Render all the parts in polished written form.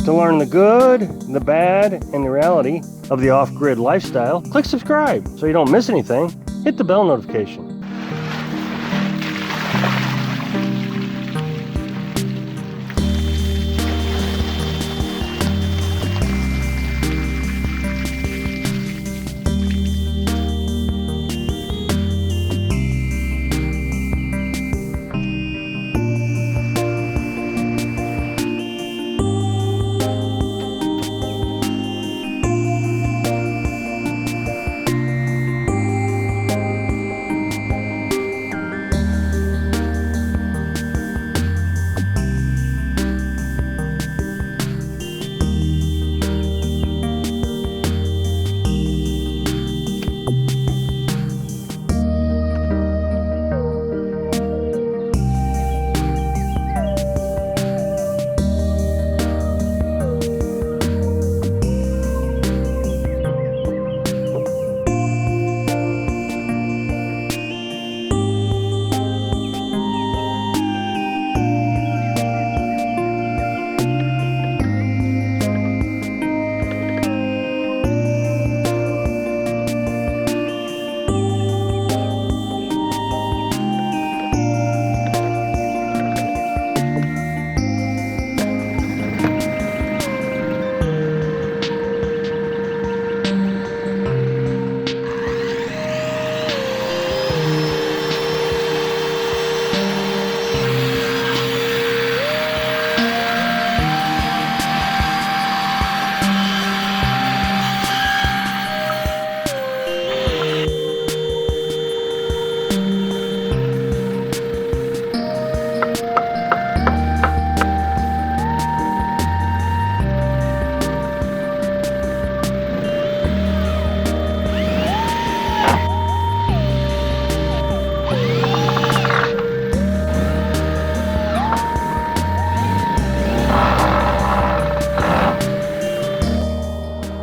To learn the good, the bad, and the reality of the off-grid lifestyle, click subscribe so you don't miss anything. Hit the bell notification.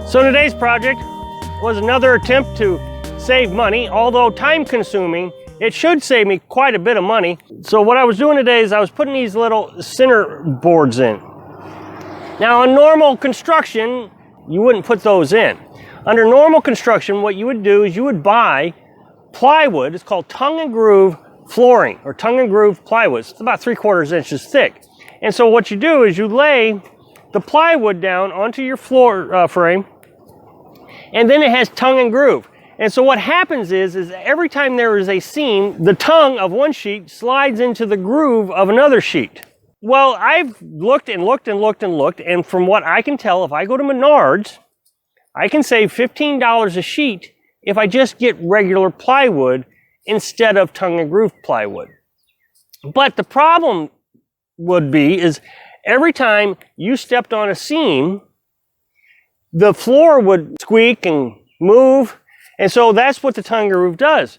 So today's project was another attempt to save money. Although time consuming, it should save me quite a bit of money. So what I was doing today is I was putting these little center boards in. Now on normal construction, you wouldn't put those in. Under normal construction, what you would do is you would buy plywood. It's called tongue and groove flooring or tongue and groove plywood. It's about 3/4 inches thick. And so what you do is you lay the plywood down onto your floor frame, and then it has tongue and groove. And so what happens is every time there is a seam, the tongue of one sheet slides into the groove of another sheet. Well, I've looked and looked and looked and looked, and from what I can tell, if I go to Menards, I can save $15 a sheet if I just get regular plywood instead of tongue and groove plywood. But the problem would be is every time you stepped on a seam, the floor would squeak and move. And so that's what the tongue and groove does.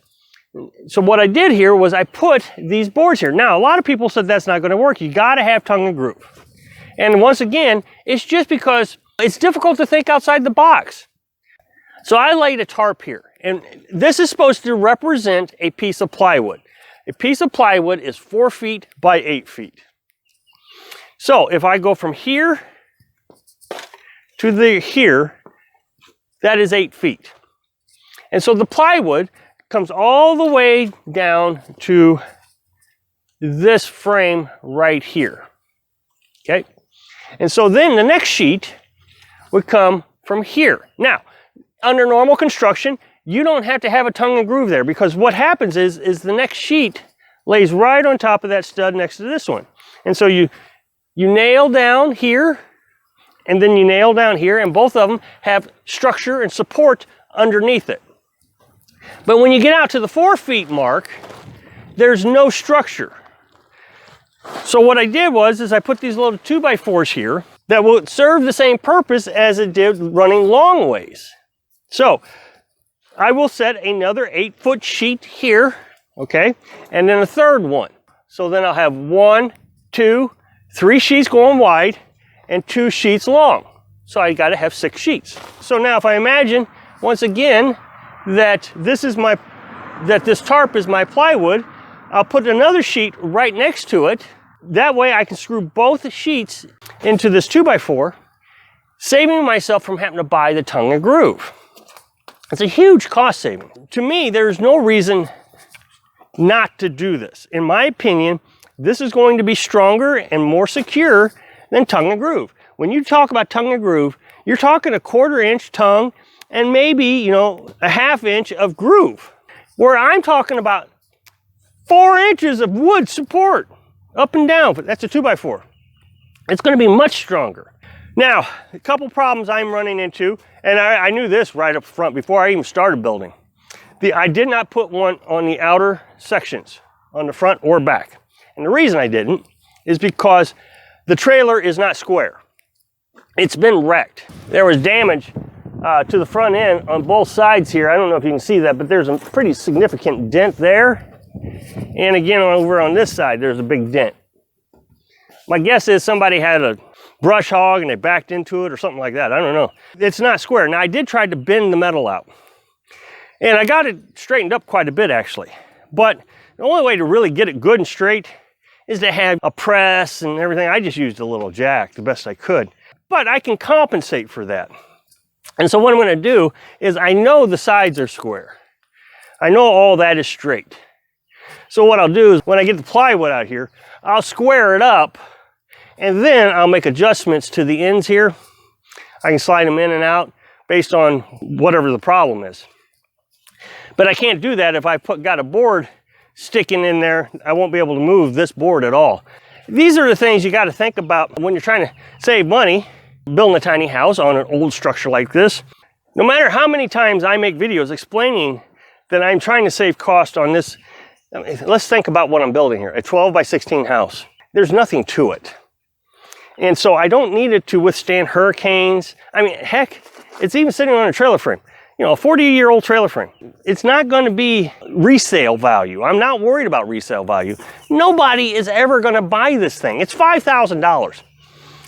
So what I did here was I put these boards here. Now, a lot of people said that's not going to work. You got to have tongue and groove. And once again, it's just because it's difficult to think outside the box. So I laid a tarp here. And this is supposed to represent a piece of plywood. A piece of plywood is 4 feet by 8 feet. So if I go from here to here, that is 8 feet. And so the plywood comes all the way down to this frame right here. Okay? And so then the next sheet would come from here. Now, under normal construction, you don't have to have a tongue and groove there, because what happens is the next sheet lays right on top of that stud next to this one. And so you nail down here, and then you nail down here, and both of them have structure and support underneath it. But when you get out to the 4 feet mark, there's no structure. So what I did was I put these little 2x4s here that will serve the same purpose as it did running long ways. So I will set another 8-foot sheet here, okay, and then a third one. So then I'll have 1, 2, 3 sheets going wide and 2 sheets long. So I got to have 6 sheets. So now if I imagine once again that this tarp is my plywood, I'll put another sheet right next to it. That way I can screw both sheets into this 2x4, saving myself from having to buy the tongue and groove. It's a huge cost saving. To me, there's no reason not to do this. In my opinion, this is going to be stronger and more secure than tongue and groove. When you talk about tongue and groove, you're talking a 1/4 inch tongue and maybe, you know, a 1/2 inch of groove. Where I'm talking about 4 inches of wood support up and down. That's a 2x4. It's going to be much stronger. Now, a couple problems I'm running into, and I knew this right up front before I even started building. I did not put one on the outer sections, on the front or back. And the reason I didn't is because the trailer is not square. It's been wrecked. There was damage to the front end on both sides here. I don't know if you can see that, but there's a pretty significant dent there. And again, over on this side, there's a big dent. My guess is somebody had a brush hog and they backed into it or something like that. I don't know. It's not square. Now, I did try to bend the metal out. And I got it straightened up quite a bit, actually. But the only way to really get it good and straight is to have a press and everything. I just used a little jack the best I could. But I can compensate for that. And so what I'm going to do is I know the sides are square. I know all that is straight. So what I'll do is when I get the plywood out here, I'll square it up and then I'll make adjustments to the ends here. I can slide them in and out based on whatever the problem is. But I can't do that if I got a board sticking in there. I won't be able to move this board at all. These are the things you got to think about when you're trying to save money building a tiny house on an old structure like this. No matter how many times I make videos explaining that I'm trying to save cost on this, let's think about what I'm building here, a 12 by 16 house. There's nothing to it. And so I don't need it to withstand hurricanes. I mean, heck, it's even sitting on a trailer frame. You know, a 40-year-old trailer frame. It's not going to be resale value. I'm not worried about resale value. Nobody is ever going to buy this thing. It's $5,000.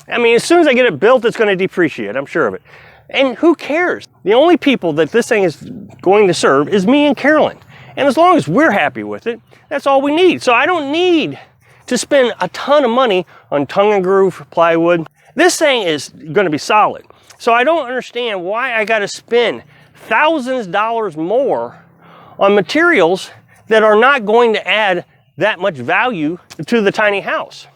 I mean, as soon as I get it built, it's going to depreciate. I'm sure of it. And who cares? The only people that this thing is going to serve is me and Carolyn. And as long as we're happy with it, that's all we need. So I don't need to spend a ton of money on tongue and groove plywood. This thing is going to be solid. So I don't understand why I got to spend thousands of dollars more on materials that are not going to add that much value to the tiny house.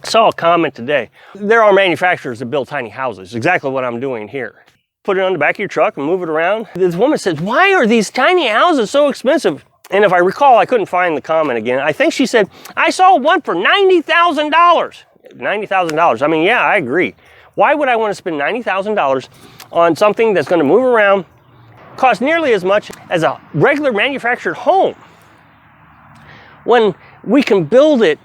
Saw a comment today. There are manufacturers that build tiny houses, exactly what I'm doing here. Put it on the back of your truck and move it around. This woman says, why are these tiny houses so expensive? And if I recall, I couldn't find the comment again. I think she said, I saw one for $90,000. $90,000. I mean, yeah, I agree. Why would I want to spend $90,000 on something that's going to move around, cost nearly as much as a regular manufactured home, when we can build it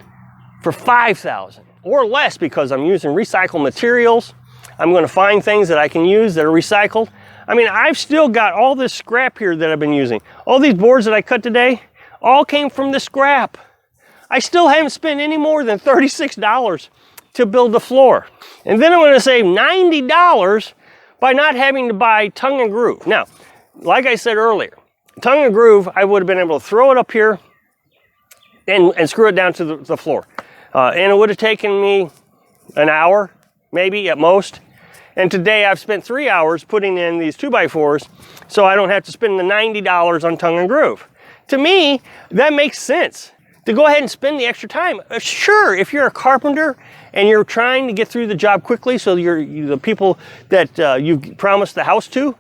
for $5,000 or less because I'm using recycled materials? I'm going to find things that I can use that are recycled. I mean, I've still got all this scrap here that I've been using. All these boards that I cut today, all came from the scrap. I still haven't spent any more than $36 to build the floor. And then I'm going to save $90 by not having to buy tongue and groove. Now, like I said earlier, tongue and groove, I would have been able to throw it up here and screw it down to the floor. And it would have taken me an hour, maybe at most. And today I've spent 3 hours putting in these 2x4s so I don't have to spend the $90 on tongue and groove. To me, that makes sense to go ahead and spend the extra time. Sure, if you're a carpenter and you're trying to get through the job quickly so the people that you've promised the house to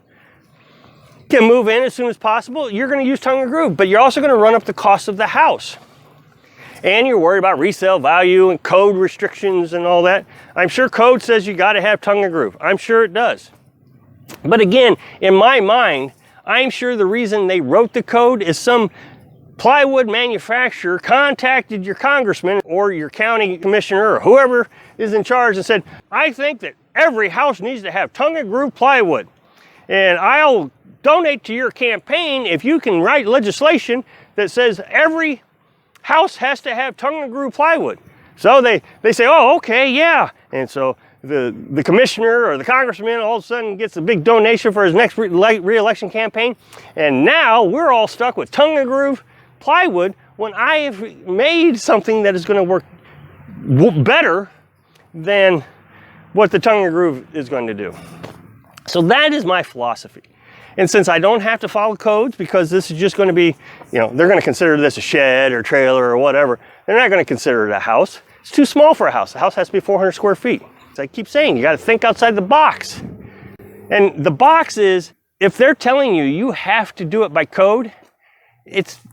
can move in as soon as possible, you're going to use tongue and groove, but you're also going to run up the cost of the house. And you're worried about resale value and code restrictions and all that. I'm sure code says you got to have tongue and groove. I'm sure it does. But again, in my mind, I'm sure the reason they wrote the code is some plywood manufacturer contacted your congressman or your county commissioner or whoever is in charge and said, I think that every house needs to have tongue and groove plywood. And I'll donate to your campaign if you can write legislation that says every house has to have tongue and groove plywood. So they say, oh, okay, yeah. And so the commissioner or the congressman all of a sudden gets a big donation for his next re-election campaign. And now we're all stuck with tongue and groove plywood when I have made something that is going to work better than what the tongue and groove is going to do. So that is my philosophy. And since I don't have to follow codes, because this is just going to be, you know, they're going to consider this a shed or trailer or whatever. They're not going to consider it a house. It's too small for a house. The house has to be 400 square feet. As I keep saying, you got to think outside the box. And the box is, if they're telling you you have to do it by code,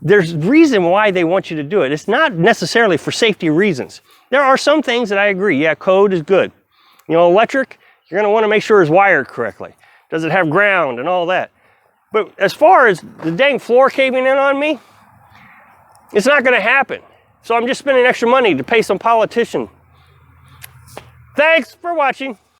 there's reason why they want you to do it. It's not necessarily for safety reasons. There are some things that I agree, yeah, code is good. You know, electric, you're going to want to make sure it's wired correctly. Does it have ground and all that? But as far as the dang floor caving in on me, it's not going to happen. So I'm just spending extra money to pay some politician. Thanks for watching.